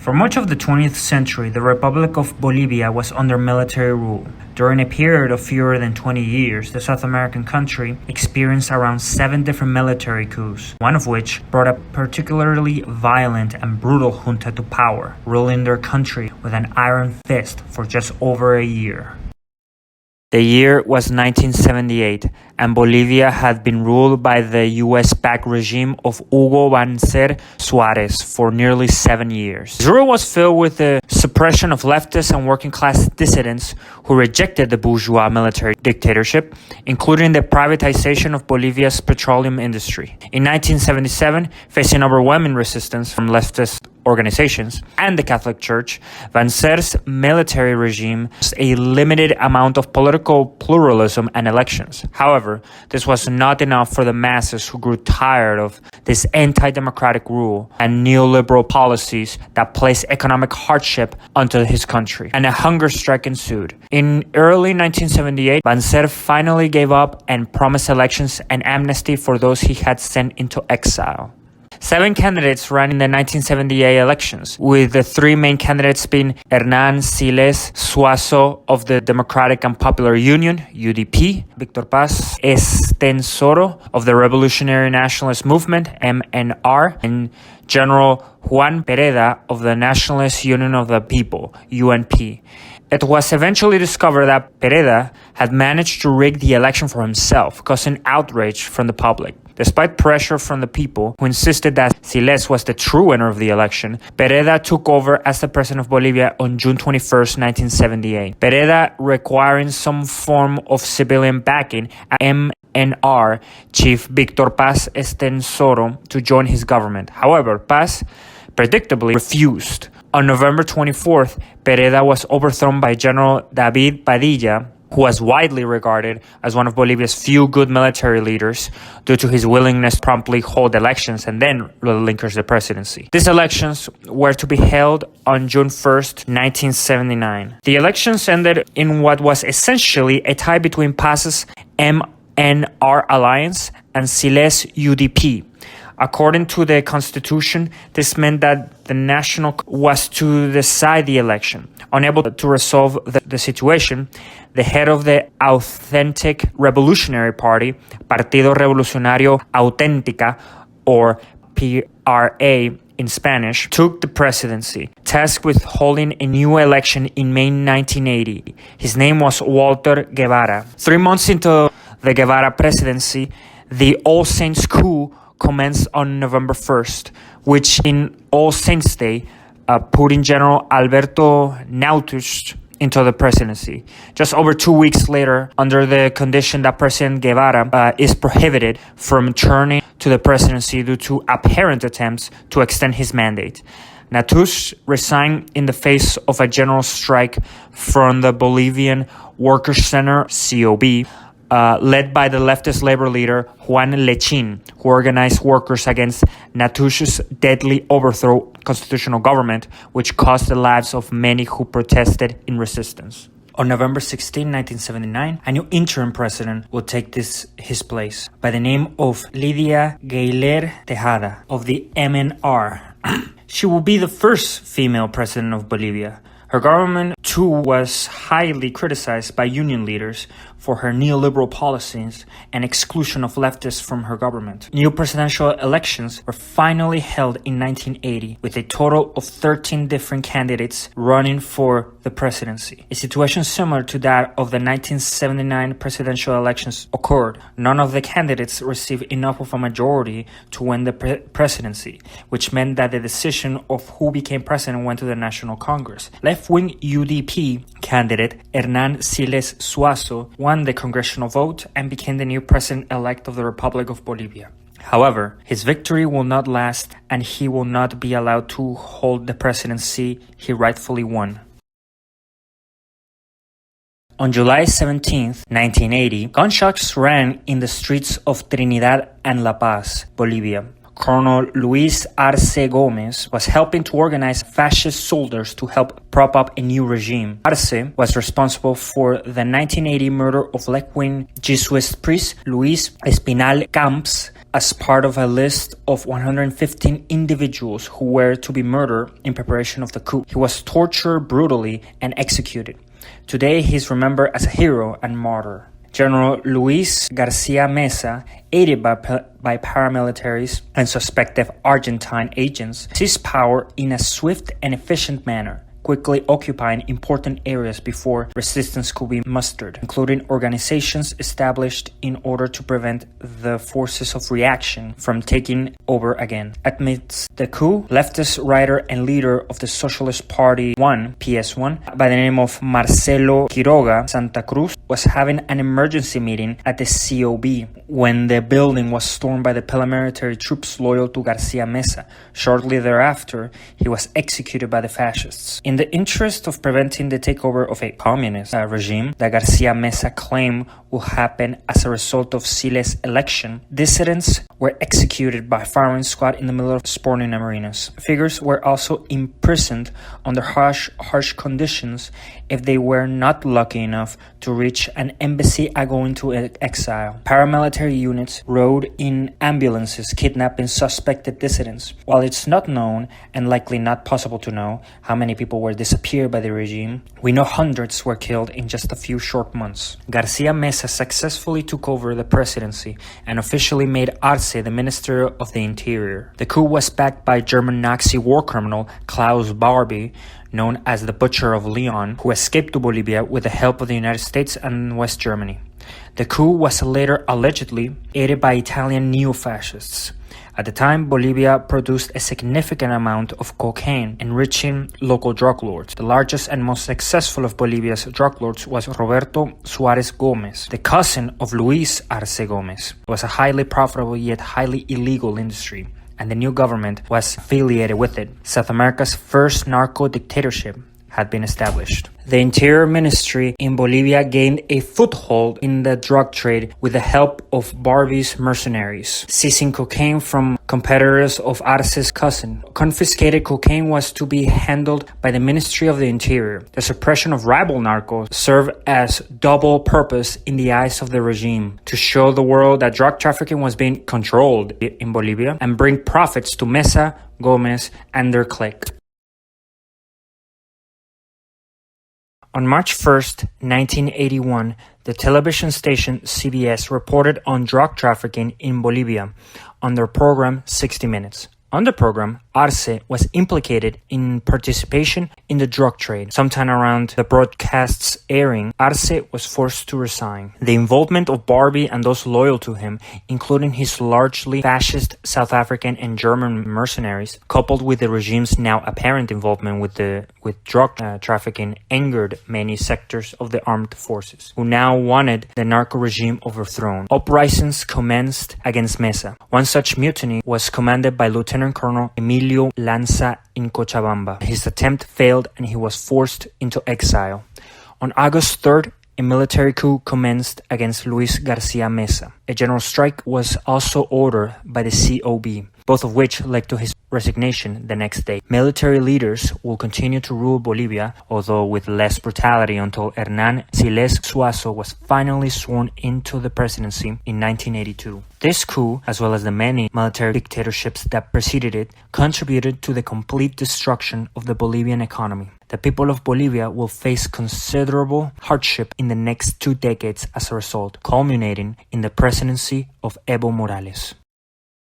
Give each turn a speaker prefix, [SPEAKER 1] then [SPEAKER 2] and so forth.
[SPEAKER 1] For much of the 20th century, the Republic of Bolivia was under military rule. During a period of fewer than 20 years, the South American country experienced around 7 different military coups, one of which brought a particularly violent and brutal junta to power, ruling their country with an iron fist for just over a year. The year was 1978, and Bolivia had been ruled by the US-backed regime of Hugo Banzer Suarez for nearly 7 years. His rule was filled with the suppression of leftists and working-class dissidents who rejected the bourgeois military dictatorship, including the privatization of Bolivia's petroleum industry. In 1977, facing overwhelming resistance from leftist organizations and the Catholic Church, Banzer's military regime was a limited amount of political pluralism and elections. However, this was not enough for the masses who grew tired of this anti-democratic rule and neoliberal policies that placed economic hardship onto his country, and a hunger strike ensued. In early 1978, Banzer finally gave up and promised elections and amnesty for those he had sent into exile. 7 candidates ran in the 1978 elections, with the 3 main candidates being Hernán Siles Suazo of the Democratic and Popular Union, UDP, Víctor Paz Estenssoro of the Revolutionary Nationalist Movement, MNR, and General Juan Pereda of the Nationalist Union of the People, UNP. It was eventually discovered that Pereda had managed to rig the election for himself, causing outrage from the public. Despite pressure from the people, who insisted that Siles was the true winner of the election, Pereda took over as the president of Bolivia on June 21, 1978. Pereda, requiring some form of civilian backing, MNR chief Víctor Paz Estenssoro to join his government. However, Paz predictably refused. On November 24th, Pereda was overthrown by General David Padilla, who was widely regarded as one of Bolivia's few good military leaders due to his willingness to promptly hold elections and then relinquish the presidency. These elections were to be held on June 1st, 1979. The elections ended in what was essentially a tie between Paz's MNR alliance and Siles' UDP. According to the Constitution, this meant that the National was to decide the election. Unable to resolve the situation, the head of the authentic Revolutionary Party, Partido Revolucionario Auténtica, or PRA in Spanish, took the presidency, tasked with holding a new election in May 1980. His name was Walter Guevara. 3 months into the Guevara presidency, the All Saints coup commenced on November 1st, which in All Saints Day put in General Alberto Nautus into the presidency. Just over 2 weeks later, under the condition that President Guevara is prohibited from returning to the presidency due to apparent attempts to extend his mandate, Nautus resigned in the face of a general strike from the Bolivian Workers' Center, COB, led by the leftist labor leader Juan Lechin, who organized workers against Nautus's deadly overthrow constitutional government, which cost the lives of many who protested in resistance. On November 16, 1979, a new interim president will take his place, by the name of Lidia Gayler Tejada of the MNR. She will be the first female president of Bolivia. Her government, too, was highly criticized by union leaders for her neoliberal policies and exclusion of leftists from her government. New presidential elections were finally held in 1980, with a total of 13 different candidates running for the presidency. A situation similar to that of the 1979 presidential elections occurred. None of the candidates received enough of a majority to win the presidency, which meant that the decision of who became president went to the National Congress. Left-wing UDP candidate Hernán Siles Suazo won the congressional vote and became the new president-elect of the Republic of Bolivia. However, his victory will not last, and he will not be allowed to hold the presidency he rightfully won. On July 17, 1980, gunshots rang in the streets of Trinidad and La Paz, Bolivia. Colonel Luis Arce Gomez was helping to organize fascist soldiers to help prop up a new regime. Arce was responsible for the 1980 murder of left-wing Jesuit priest Luis Espinal Camps, as part of a list of 115 individuals who were to be murdered in preparation of the coup. He was tortured brutally and executed. Today, he is remembered as a hero and martyr. General Luis Garcia Meza, aided by paramilitaries and suspected Argentine agents, seized power in a swift and efficient manner, quickly occupying important areas before resistance could be mustered, including organizations established in order to prevent the forces of reaction from taking over again. Amidst the coup, leftist writer and leader of the Socialist Party 1, PS1, by the name of Marcelo Quiroga Santa Cruz, was having an emergency meeting at the COB when the building was stormed by the paramilitary troops loyal to Garcia Meza. Shortly thereafter, he was executed by the fascists. In the interest of preventing the takeover of a communist regime that Garcia Meza claimed would happen as a result of Chile's election, dissidents were executed by firing squad in the middle of sporting arenas. Figures were also imprisoned under harsh conditions if they were not lucky enough to reach an embassy or go into exile. Paramilitary units rode in ambulances kidnapping suspected dissidents. While it's not known, and likely not possible to know, how many people were disappeared by the regime, we know hundreds were killed in just a few short months. Garcia Meza successfully took over the presidency and officially made Arce the Minister of the Interior. The coup was backed by German Nazi war criminal Klaus Barbie, known as the Butcher of Leon, who escaped to Bolivia with the help of the United States and West Germany. The coup was later allegedly aided by Italian neo-fascists. At the time, Bolivia produced a significant amount of cocaine, enriching local drug lords. The largest and most successful of Bolivia's drug lords was Roberto Suarez Gomez, the cousin of Luis Arce Gomez. It was a highly profitable yet highly illegal industry, and the new government was affiliated with it. South America's first narco-dictatorship had been established. The Interior Ministry in Bolivia gained a foothold in the drug trade with the help of Barbie's mercenaries, seizing cocaine from competitors of Arce's cousin. Confiscated cocaine was to be handled by the Ministry of the Interior. The suppression of rival narcos served as double purpose in the eyes of the regime, to show the world that drug trafficking was being controlled in Bolivia and bring profits to Meza, Gomez, and their clique. On March 1st, 1981, the television station CBS reported on drug trafficking in Bolivia on their program 60 Minutes. On the program, Arce was implicated in participation in the drug trade. Sometime around the broadcast's airing, Arce was forced to resign. The involvement of Barbie and those loyal to him, including his largely fascist South African and German mercenaries, coupled with the regime's now apparent involvement with drug trafficking, angered many sectors of the armed forces, who now wanted the narco regime overthrown. Uprisings commenced against Meza. One such mutiny was commanded by Lieutenant Colonel Emilio Lanza in Cochabamba. His attempt failed and he was forced into exile. On August 3rd, a military coup commenced against Luis Garcia Meza. A general strike was also ordered by the COB, both of which led to his resignation the next day. Military leaders will continue to rule Bolivia, although with less brutality, until Hernán Siles Suazo was finally sworn into the presidency in 1982. This coup, as well as the many military dictatorships that preceded it, contributed to the complete destruction of the Bolivian economy. The people of Bolivia will face considerable hardship in the next 2 decades as a result, culminating in the presidency of Evo Morales.